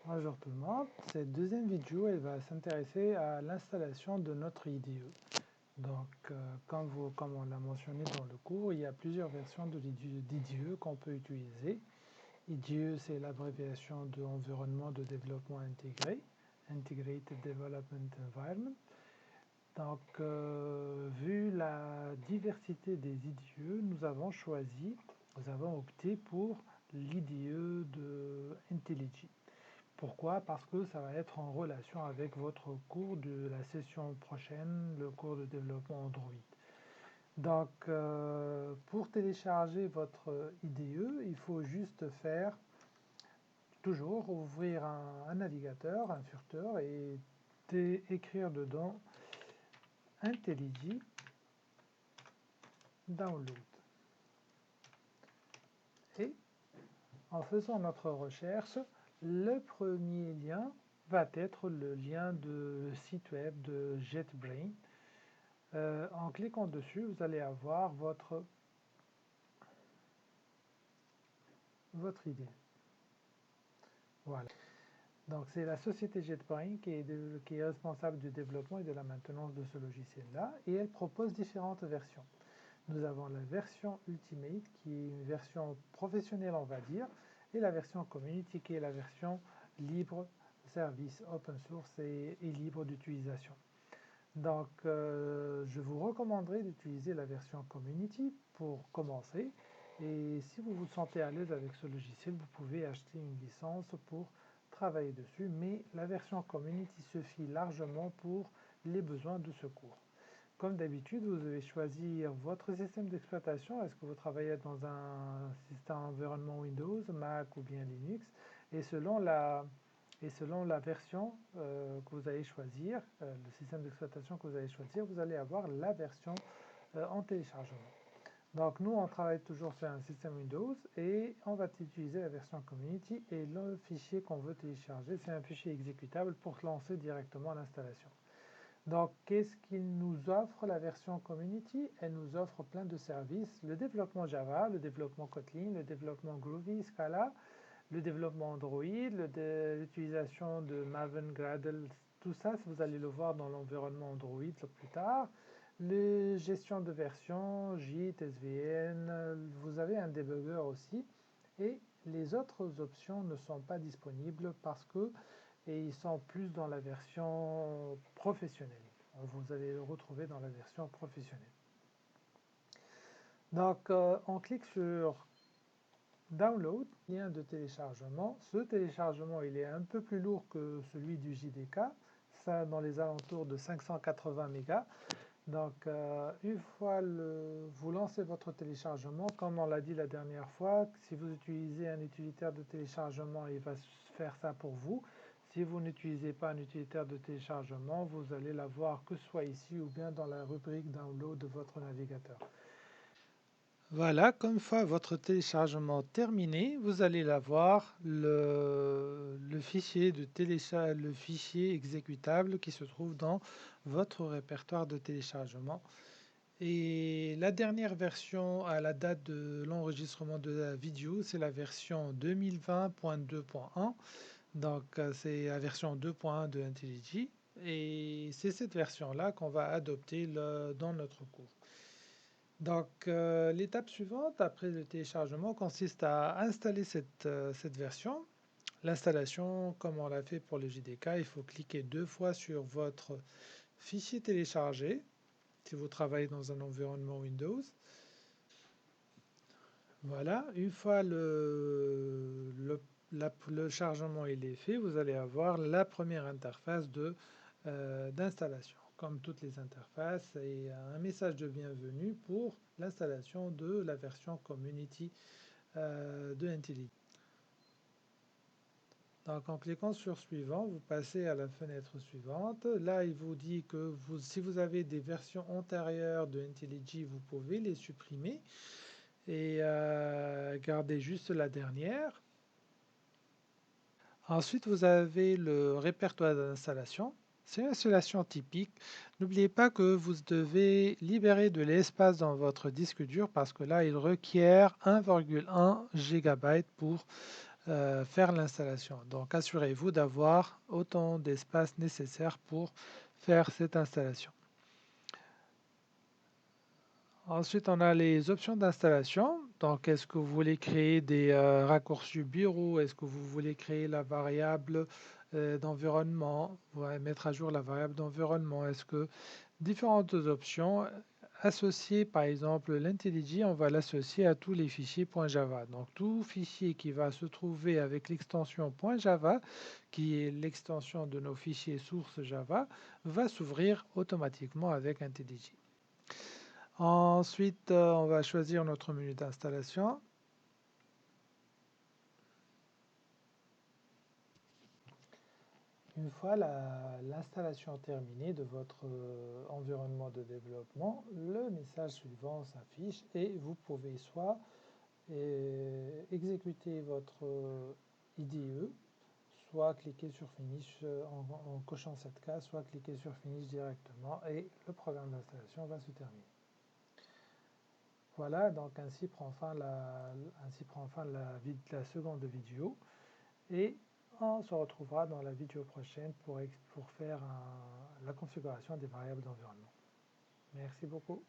Bonjour tout le monde, cette deuxième vidéo elle va s'intéresser à l'installation de notre IDE. Donc comme on l'a mentionné dans le cours, il y a plusieurs versions de d'IDE qu'on peut utiliser. IDE c'est l'abréviation de Environnement de développement intégré, Integrated Development Environment. Donc vu la diversité des IDE, nous avons opté pour l'IDE de IntelliJ. Pourquoi? Parce que ça va être en relation avec votre cours de la session prochaine, le cours de développement Android. Donc, pour télécharger votre IDE, il faut juste faire, toujours ouvrir un navigateur, un furteur, et écrire dedans IntelliJ Download. Et en faisant notre recherche, le premier lien va être le lien de site web de JetBrains. En cliquant dessus, vous allez avoir votre idée. Voilà. Donc c'est la société JetBrains qui est responsable du développement et de la maintenance de ce logiciel-là, et elle propose différentes versions. Nous avons la version Ultimate, qui est une version professionnelle, on va dire, et la version Community, qui est la version libre, service, open source et libre d'utilisation. Donc, je vous recommanderais d'utiliser la version Community pour commencer. Et si vous vous sentez à l'aise avec ce logiciel, vous pouvez acheter une licence pour travailler dessus. Mais la version Community suffit largement pour les besoins de ce cours. Comme d'habitude, vous devez choisir votre système d'exploitation. Est-ce que vous travaillez dans un système environnement Windows, Mac ou bien Linux? Et selon la version que vous allez choisir, le système d'exploitation que vous allez choisir, vous allez avoir la version en téléchargement. Donc nous, on travaille toujours sur un système Windows et on va utiliser la version Community, et le fichier qu'on veut télécharger, c'est un fichier exécutable pour lancer directement l'installation. Donc, qu'est-ce qu'il nous offre la version Community? Elle nous offre plein de services, le développement Java, le développement Kotlin, le développement Groovy, Scala, le développement Android, l'utilisation de Maven, Gradle, tout ça, vous allez le voir dans l'environnement Android plus tard. Les gestions de version, Git, SVN, vous avez un debugger aussi. Et les autres options ne sont pas disponibles parce que ils sont plus dans la version professionnelle. Vous allez le retrouver dans la version professionnelle. Donc, on clique sur Download, lien de téléchargement. Ce téléchargement, il est un peu plus lourd que celui du JDK, ça dans les alentours de 580 mégas. Donc, une fois vous lancez votre téléchargement, comme on l'a dit la dernière fois, si vous utilisez un utilitaire de téléchargement, il va faire ça pour vous. Si vous n'utilisez pas un utilitaire de téléchargement, vous allez l'avoir que ce soit ici ou bien dans la rubrique Download de votre navigateur. Voilà, comme une fois votre téléchargement terminé, vous allez avoir le fichier le fichier exécutable qui se trouve dans votre répertoire de téléchargement. Et la dernière version à la date de l'enregistrement de la vidéo, c'est la version 2020.2.1. Donc c'est la version 2.1 de IntelliJ. Et c'est cette version-là qu'on va adopter dans notre cours. Donc l'étape suivante après le téléchargement consiste à installer cette version. L'installation, comme on l'a fait pour le JDK, il faut cliquer 2 fois sur votre fichier téléchargé si vous travaillez dans un environnement Windows. Voilà, une fois le chargement il est fait, vous allez avoir la première interface d'installation. Comme toutes les interfaces, et un message de bienvenue pour l'installation de la version Community de IntelliJ. Donc en cliquant sur suivant, vous passez à la fenêtre suivante. Là, il vous dit que si vous avez des versions antérieures de IntelliJ, vous pouvez les supprimer et garder juste la dernière. Ensuite, vous avez le répertoire d'installation. C'est une installation typique. N'oubliez pas que vous devez libérer de l'espace dans votre disque dur parce que là, il requiert 1,1 GB pour faire l'installation. Donc assurez-vous d'avoir autant d'espace nécessaire pour faire cette installation. Ensuite, on a les options d'installation. Donc, est-ce que vous voulez créer des raccourcis bureau? Est-ce que vous voulez créer la variable d'environnement? Ouais, mettre à jour la variable d'environnement. Est-ce que différentes options associées, par exemple, l'IntelliJ, on va l'associer à tous les fichiers .java. Donc, tout fichier qui va se trouver avec l'extension .java, qui est l'extension de nos fichiers source Java, va s'ouvrir automatiquement avec IntelliJ. Ensuite, on va choisir notre menu d'installation. Une fois l'installation terminée de votre environnement de développement, le message suivant s'affiche et vous pouvez soit exécuter votre IDE, soit cliquer sur Finish en cochant cette case, soit cliquer sur Finish directement et le programme d'installation va se terminer. Voilà, donc ainsi prend fin la seconde vidéo et on se retrouvera dans la vidéo prochaine pour faire la configuration des variables d'environnement. Merci beaucoup.